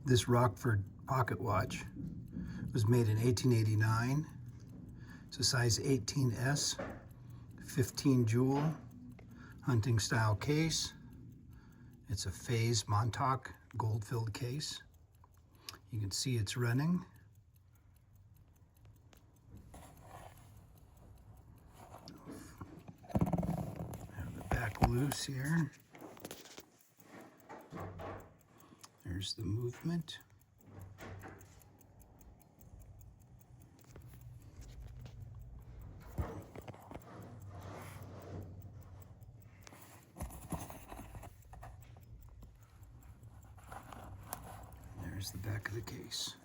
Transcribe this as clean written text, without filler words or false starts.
This Rockford pocket watch was made in 1889. It's a size 18S, 15 jewel, hunting style case. It's a phase Montauk gold-filled case. You can see it's running. Have the back loose here. There's the movement. There's the back of the case.